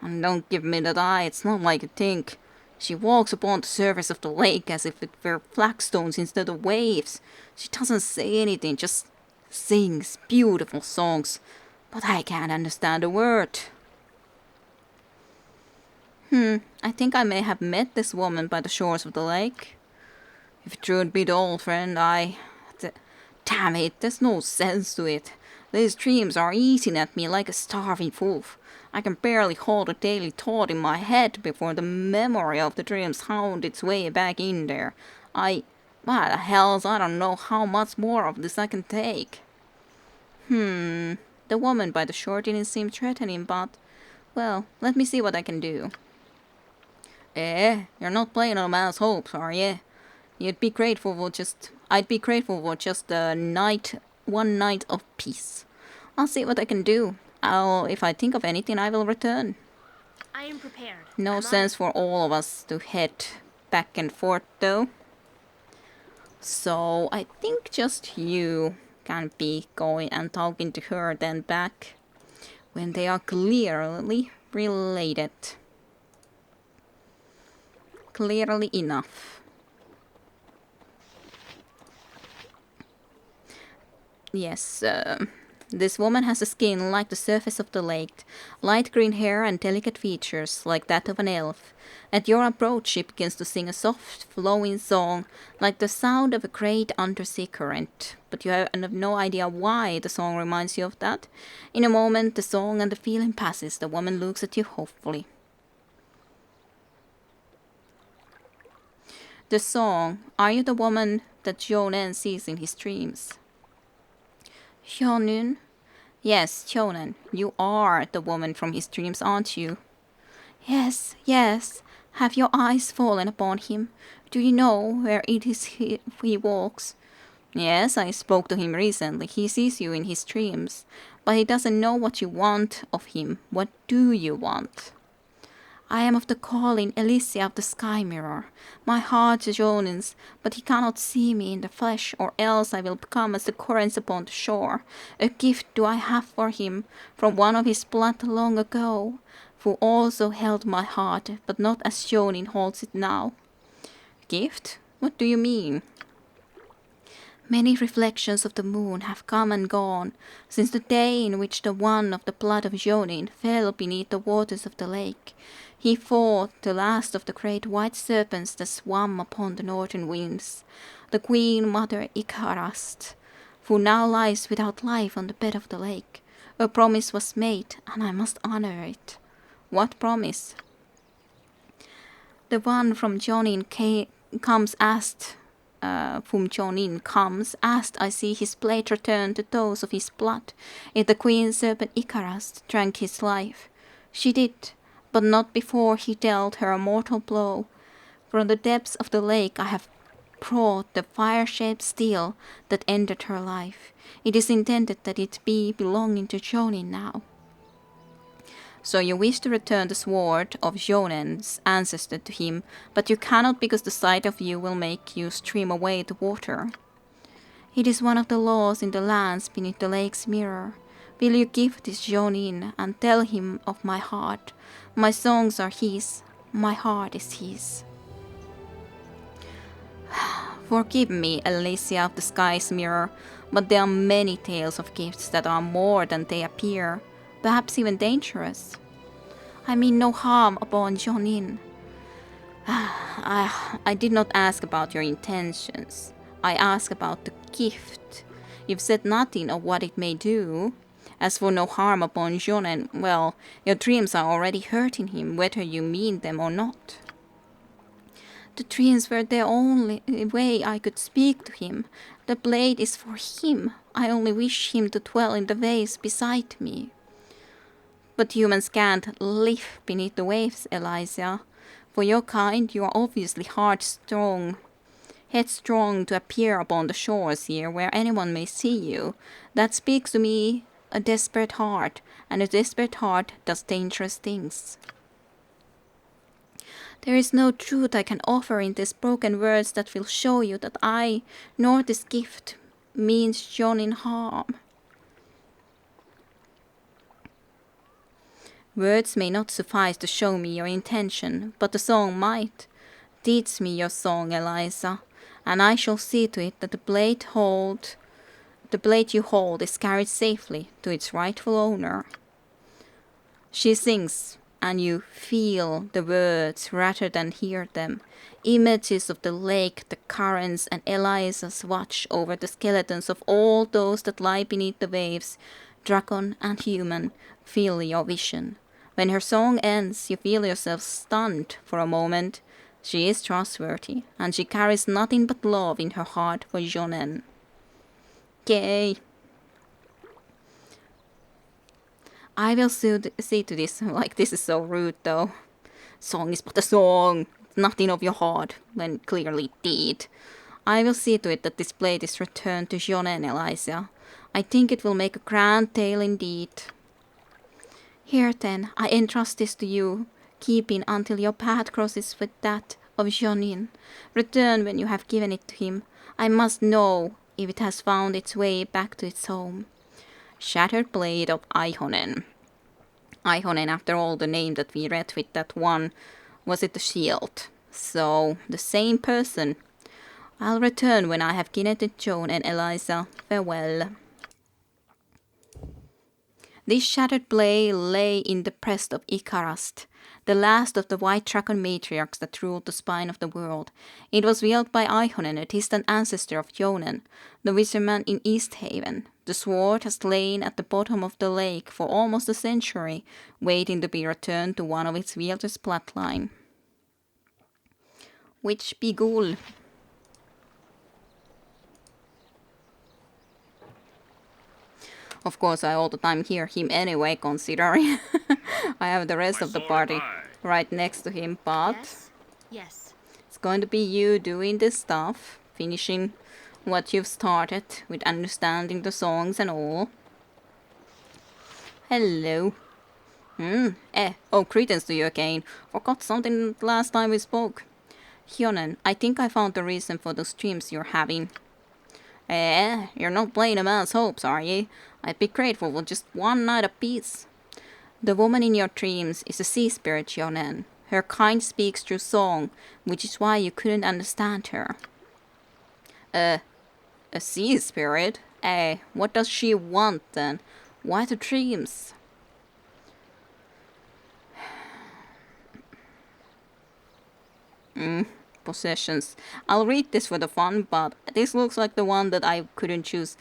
[SPEAKER 1] And don't give me that eye, it's not like you think. She walks upon the surface of the lake as if it were flagstones instead of waves. She doesn't say anything, just sings beautiful songs. But I can't understand a word. I think I may have met this woman by the shores of the lake. If truth be told, friend, damn it, there's no sense to it. These dreams are eating at me like a starving wolf. I can barely hold a daily thought in my head before the memory of the dreams hound its way back in there. What the hells, I don't know how much more of this I can take. The woman by the shore didn't seem threatening, but, well, let me see what I can do. You're not playing on a man's hopes, are ye? I'd be grateful for just one night of peace. I'll see what I can do. If I think of anything, I will return.
[SPEAKER 2] I am prepared.
[SPEAKER 1] No
[SPEAKER 2] Am
[SPEAKER 1] sense for all of us to head back and forth, though. So I think just you can be going and talking to her then back when they are clearly related. Clearly enough. Yes, this woman has a skin like the surface of the lake, light green hair and delicate features like that of an elf. At your approach she begins to sing a soft, flowing song, like the sound of a great undersea current. But you have no idea why the song reminds you of that. In a moment the song and the feeling passes. The woman looks at you hopefully. The song, are you the woman that Jonen sees in his dreams? Hyunun? Yes, Hyunun, you are the woman from his dreams, aren't you? Yes, yes. Have your eyes fallen upon him? Do you know where it is he walks? Yes, I spoke to him recently. He sees you in his dreams. But he doesn't know what you want of him. What do you want? I am of the calling Elysia of the Sky Mirror. My heart is Jonen's, but he cannot see me in the flesh, or else I will become as the currents upon the shore. A gift do I have for him, from one of his blood long ago, who also held my heart, but not as Jonin holds it now. Gift? What do you mean? Many reflections of the moon have come and gone, since the day in which the one of the blood of Jonin fell beneath the waters of the lake. He fought the last of the great white serpents that swam upon the northern winds, the queen mother Icarast, who now lies without life on the bed of the lake. A promise was made, and I must honor it. What promise? The one from Jonin comes asked. Whom Jonin comes, asked I see his blade return to those of his blood, if the queen serpent Icarast drank his life. She did, but not before he dealt her a mortal blow. From the depths of the lake I have brought the fire-shaped steel that ended her life. It is intended that it be belonging to Jonin now. So you wish to return the sword of Jonen's ancestor to him, but you cannot because the sight of you will make you stream away the water. It is one of the laws in the lands beneath the lake's mirror. Will you give this Jonin and tell him of my heart? My songs are his, my heart is his. Forgive me, Elysia of the sky's mirror, but there are many tales of gifts that are more than they appear. Perhaps even dangerous. I mean no harm upon Jonin. I did not ask about your intentions. I asked about the gift. You've said nothing of what it may do. As for no harm upon Jonin, well, your dreams are already hurting him, whether you mean them or not. The dreams were the only way I could speak to him. The blade is for him. I only wish him to dwell in the waves beside me. But humans can't live beneath the waves, Elysia. For your kind, you are obviously headstrong to appear upon the shores here where anyone may see you. That speaks to me a desperate heart, and a desperate heart does dangerous things. There is no truth I can offer in these broken words that will show you that I, nor this gift, means Jonin harm. Words may not suffice to show me your intention, but the song might. Teach me your song, Eliza, and I shall see to it that the blade you hold is carried safely to its rightful owner. She sings, and you feel the words rather than hear them. Images of the lake, the currents, and Eliza's watch over the skeletons of all those that lie beneath the waves, dragon and human, fill your vision. When her song ends, you feel yourself stunned for a moment. She is trustworthy, and she carries nothing but love in her heart for Jonen. Okay. I will see to this. Like, this is so rude, though. Song is but a song. Nothing of your heart, when clearly deed. I will see to it that this blade is returned to Jonen, Eliza. I think it will make a grand tale indeed. Here, then, I entrust this to you, keeping until your path crosses with that of Jonin. Return when you have given it to him. I must know if it has found its way back to its home. Shattered Blade of Ihonen. Ihonen, after all, the name that we read with that one, was it the shield? So, the same person. I'll return when I have kidnapped Joan and Eliza. Farewell. This shattered blade lay in the breast of Ikarast, the last of the white dragon matriarchs that ruled the spine of the world. It was wielded by Ihonen, a distant ancestor of Jonen, the wizardman in Easthaven. The sword has lain at the bottom of the lake for almost a century, waiting to be returned to one of its wielders' bloodline. Which Bigul? Of course, I all the time hear him anyway, considering I have the rest of the party right next to him, but
[SPEAKER 2] Yes. Yes.
[SPEAKER 1] it's going to be you doing this stuff, finishing what you've started with understanding the songs and all. Hello. Greetings to you again. Forgot something last time we spoke. Hyonen, I think I found the reason for those dreams you're having. You're not playing a man's hopes, are ye? I'd be grateful for just one night of peace. The woman in your dreams is a sea spirit, Hyonen. Her kind speaks through song, which is why you couldn't understand her. A sea spirit? What does she want then? Why the dreams? Possessions. I'll read this for the fun, but this looks like the one that I couldn't choose.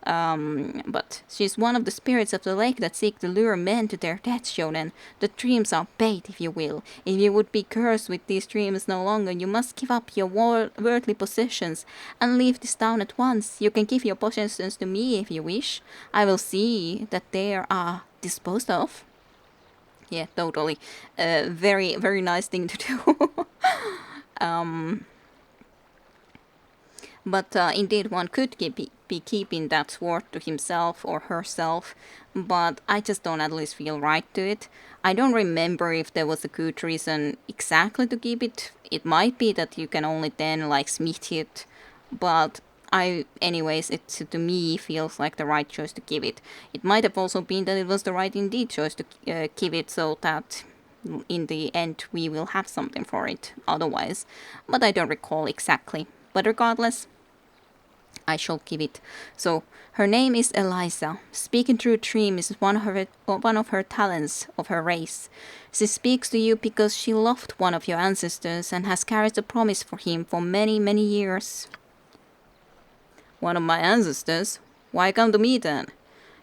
[SPEAKER 1] But she's one of the spirits of the lake that seek to lure men to their death, Shonen. The dreams are bait, if you will. If you would be cursed with these dreams no longer, you must give up your worldly possessions and leave this town at once. You can give your possessions to me if you wish. I will see that they are disposed of. Yeah, totally. Very, very nice thing to do. But indeed, one could be keeping that sword to himself or herself, but I just don't at least feel right to it. I don't remember if there was a good reason exactly to keep it. It might be that you can only then, like, smith it, but anyways, it to me feels like the right choice to give it. It might have also been that it was the right indeed choice to give it, so that in the end we will have something for it otherwise, but I don't recall exactly. But regardless, I shall give it. So, her name is Eliza. Speaking through dream is one of her talents of her race. She speaks to you because she loved one of your ancestors and has carried a promise for him for many, many years. One of my ancestors? Why come to me then?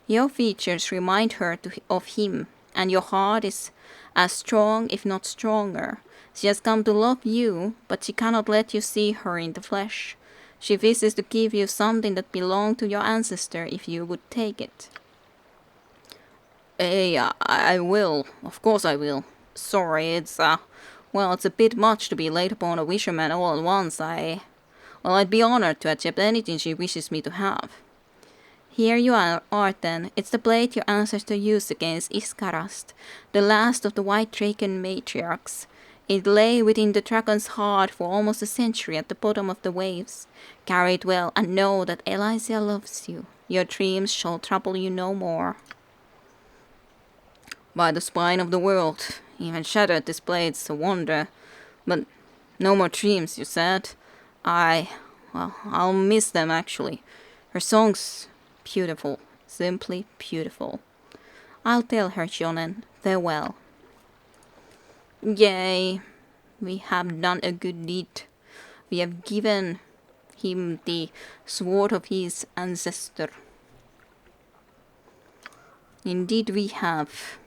[SPEAKER 1] Your features remind her of him, and your heart is as strong, if not stronger. She has come to love you, but she cannot let you see her in the flesh. She wishes to give you something that belonged to your ancestor if you would take it. I will. Of course I will. Sorry, it's a bit much to be laid upon a fisherman all at once. I'd be honored to accept anything she wishes me to have. Here you are then. It's the blade your ancestor used against Iskarast, the last of the white dragon matriarchs. It lay within the dragon's heart for almost a century at the bottom of the waves. Carry it well and know that Eliza loves you. Your dreams shall trouble you no more. by the spine of the world. Even shattered displays a wonder. But no more dreams, you said. I'll miss them actually. Her song's beautiful. Simply beautiful. I'll tell her, Jonen. Farewell. Yay. We have done a good deed. We have given him the sword of his ancestor. Indeed we have.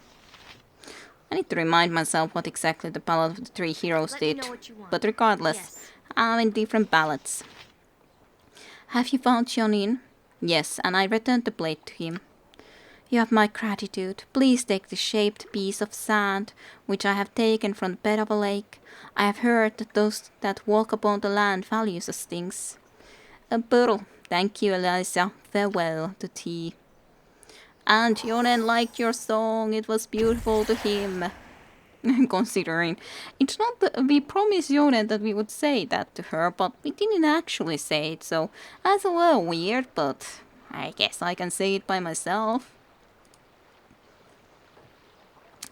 [SPEAKER 1] I need to remind myself what exactly the Ballad of the Three Heroes
[SPEAKER 2] Let me
[SPEAKER 1] did.
[SPEAKER 2] know what you want.
[SPEAKER 1] But regardless,
[SPEAKER 2] Yes.
[SPEAKER 1] I'm in different ballads. Have you found Jonin? Yes, and I returned the blade to him. You have my gratitude. Please take the shaped piece of sand, which I have taken from the bed of a lake. I have heard that those that walk upon the land value such things. A bottle. Thank you, Eliza. Farewell to tea. And Jonen liked your song. It was beautiful to him. Considering it's not that we promised Jonen that we would say that to her, but we didn't actually say it, so that's a little weird, but I guess I can say it by myself.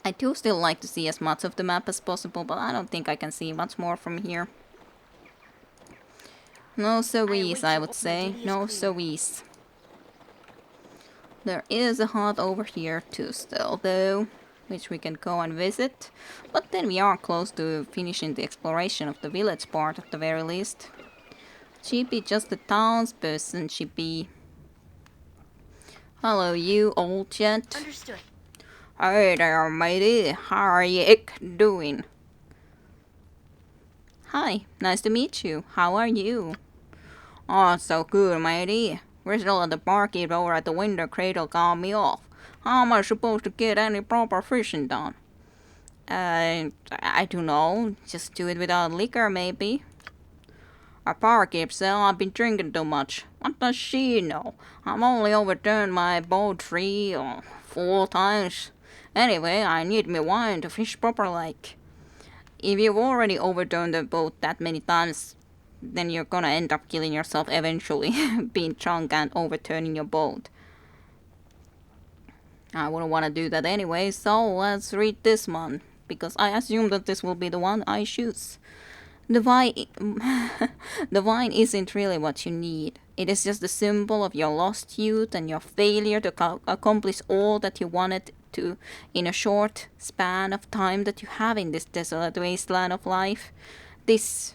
[SPEAKER 1] I do still like to see as much of the map as possible, but I don't think I can see much more from here. No sowis, I would say. No sowis. There is a hut over here too still, though, which we can go and visit. But then we are close to finishing the exploration of the village part at the very least. She'd be just a townsperson, she'd be. Hello, you old gent.
[SPEAKER 2] Understood.
[SPEAKER 1] Hey there, matey. How are you doing? Hi, nice to meet you. How are you? Oh, so good, matey. Whistle of the barkeep over at the window cradle got me off. How am I supposed to get any proper fishing done? I don't know. Just do it without liquor, maybe. Our barkeep said I've been drinking too much. What does she know? I've only overturned my boat 3 or 4 times. Anyway, I need me wine to fish proper like. If you've already overturned the boat that many times, then you're gonna end up killing yourself eventually, being drunk and overturning your boat. I wouldn't want to do that anyway, so let's read this one, because I assume that this will be the one I choose. The wine, the wine isn't really what you need. It is just a symbol of your lost youth and your failure to accomplish all that you wanted to in a short span of time that you have in this desolate wasteland of life. This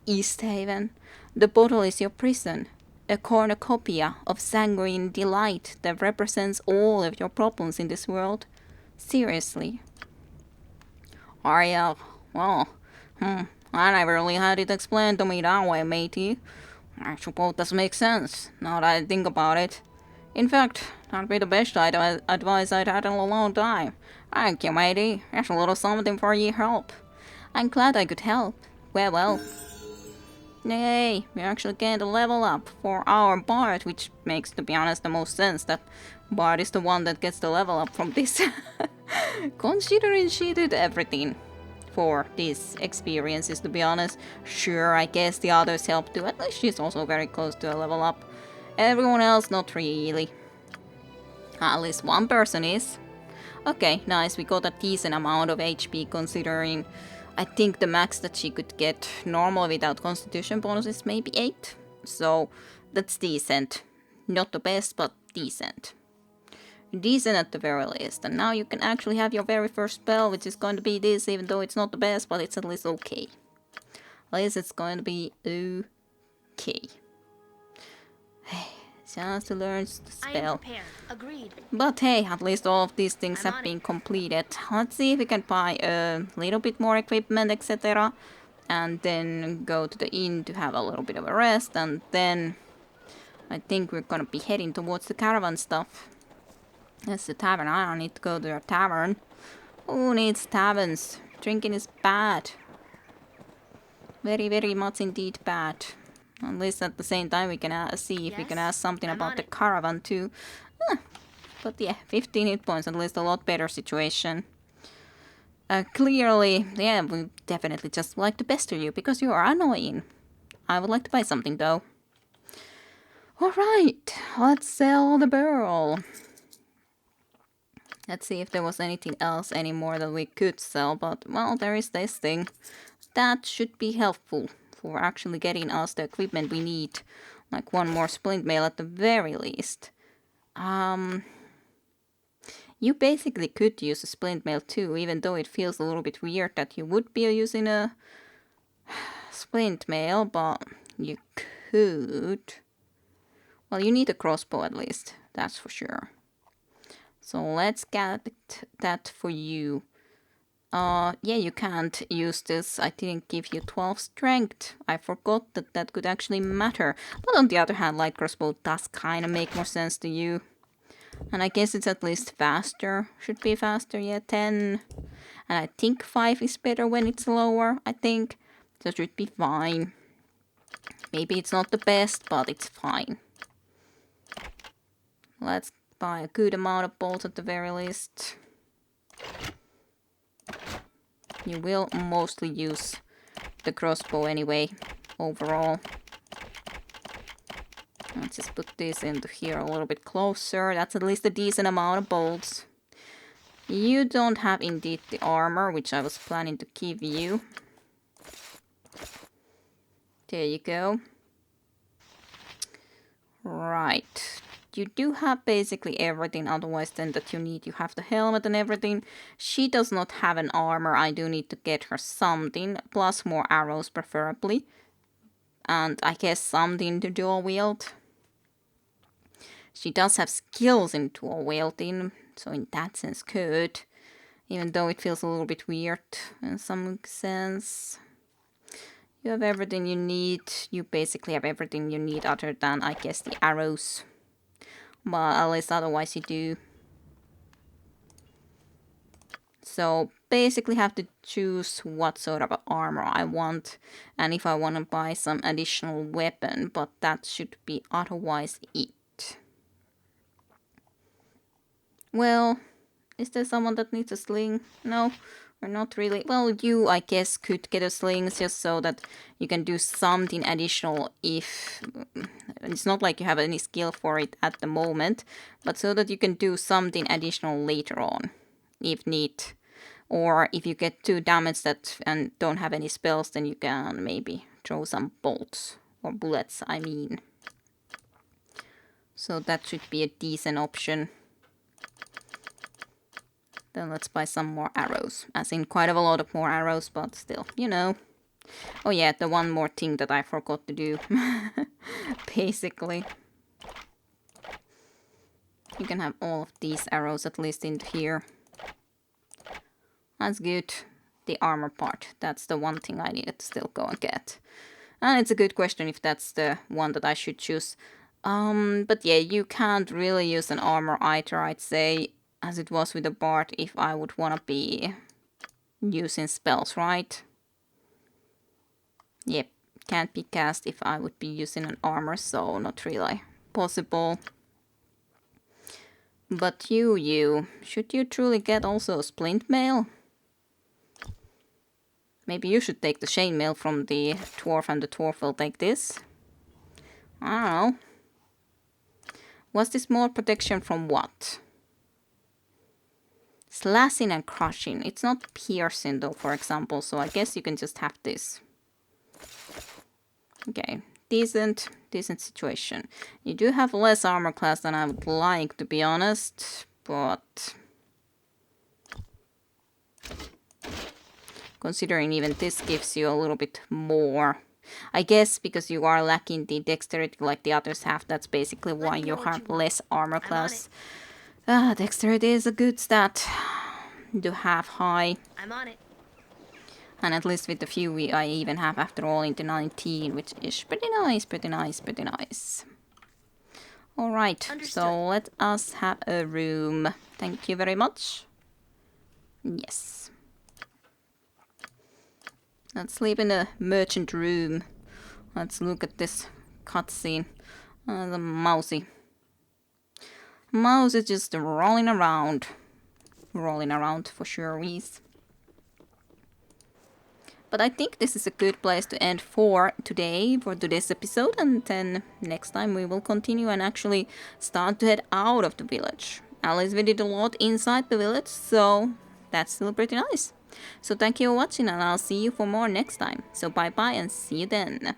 [SPEAKER 1] Easthaven. The bottle is your prison, a cornucopia of sanguine delight that represents all of your problems in this world. Seriously. Arya, well, I never really had it explained to me that way, matey. I suppose that makes sense, now that I think about it. In fact, that'd be the best advice I'd had in a long time. Thank you, matey. Here's a little something for your help. I'm glad I could help. Well. Yay, we actually gained a level up for our Bard, which makes, to be honest, the most sense that Bard is the one that gets the level up from this. Considering she did everything for these experiences, to be honest. Sure, I guess the others help too. At least she's also very close to a level up. Everyone else, not really. At least one person is. Okay, nice, we got a decent amount of HP considering I think the max that she could get normal without constitution bonus is maybe 8. So that's decent. Not the best, but decent. Decent at the very least. And now you can actually have your very first spell, which is going to be this, even though it's not the best, but it's at least okay. At least it's going to be okay. Chance to learn the spell.
[SPEAKER 2] I am prepared. Agreed.
[SPEAKER 1] But hey, at least all of these things have been completed. Let's see if we can buy a little bit more equipment, etc. And then go to the inn to have a little bit of a rest. And then I think we're gonna be heading towards the caravan stuff. That's the tavern. I don't need to go to a tavern. Who needs taverns? Drinking is bad. Very, very much indeed bad. At least at the same time we can see if we can ask something about the caravan too. But yeah, 15 hit points, at least a lot better situation. Clearly, yeah, we definitely just like to pester you because you are annoying. I would like to buy something though. Alright, let's sell the barrel. Let's see if there was anything else anymore that we could sell, but, well, there is this thing. That should be helpful for actually getting us the equipment we need. Like one more splint mail at the very least. You basically could use a splint mail too, even though it feels a little bit weird that you would be using a splint mail, but you could. Well, you need a crossbow at least, that's for sure. So let's get that for you. Yeah, you can't use this. I didn't give you 12 strength. I forgot that that could actually matter. But on the other hand, light crossbow does kind of make more sense to you. And I guess it's at least faster. Should be faster, yeah, 10. And I think 5 is better when it's lower, I think. So it should be fine. Maybe it's not the best, but it's fine. Let's buy a good amount of bolts at the very least. You will mostly use the crossbow anyway, overall. Let's just put this into here a little bit closer. That's at least a decent amount of bolts. You don't have indeed the armor, which I was planning to give you. There you go. Right. You do have basically everything otherwise then that you need. You have the helmet and everything. She does not have an armor. I do need to get her something. Plus more arrows preferably. And I guess something to dual wield. She does have skills in dual wielding. So in that sense good. Even though it feels a little bit weird in some sense. You have everything you need. You basically have everything you need other than, I guess, the arrows. But at least otherwise you do. So basically have to choose what sort of armor I want. And if I want to buy some additional weapon. But that should be otherwise it. Well, is there someone that needs a sling? No. Or not really. Well, you, I guess, could get a sling just so that you can do something additional if... It's not like you have any skill for it at the moment, but so that you can do something additional later on, if need. Or if you get too damaged and don't have any spells, then you can maybe throw some bolts. Or bullets, I mean. So that should be a decent option. Then let's buy some more arrows. As in quite a lot of more arrows, but still, you know. Oh yeah, the one more thing that I forgot to do. Basically. You can have all of these arrows at least in here. That's good. The armor part. That's the one thing I needed to still go and get. And it's a good question if that's the one that I should choose. But yeah, you can't really use an armor either, I'd say. As it was with the bard, if I would want to be using spells, right? Yep, can't be cast if I would be using an armor, so not really possible. But you, should you truly get also a splint mail? Maybe you should take the chainmail from the dwarf and the dwarf will take this. I don't know. Was this more protection from what? Slashing and crushing. It's not piercing though, for example, so I guess you can just have this. Okay, decent situation. You do have less armor class than I would like, to be honest, but... Considering even this gives you a little bit more. I guess because you are lacking the dexterity like the others have, that's basically why you have less armor class. Dexterity is a good stat to have high.
[SPEAKER 2] I'm on it.
[SPEAKER 1] And at least with the few I even have after all into 19, which is pretty nice. Alright, so let us have a room. Thank you very much. Yes. Let's sleep in the merchant room. Let's look at this cutscene. The mousey. Mouse is just rolling around. Rolling around for sure is. But I think this is a good place to end for today, for today's episode. And then next time we will continue and actually start to head out of the village. At least we did a lot inside the village, so that's still pretty nice. So thank you for watching, and I'll see you for more next time. So bye bye and see you then.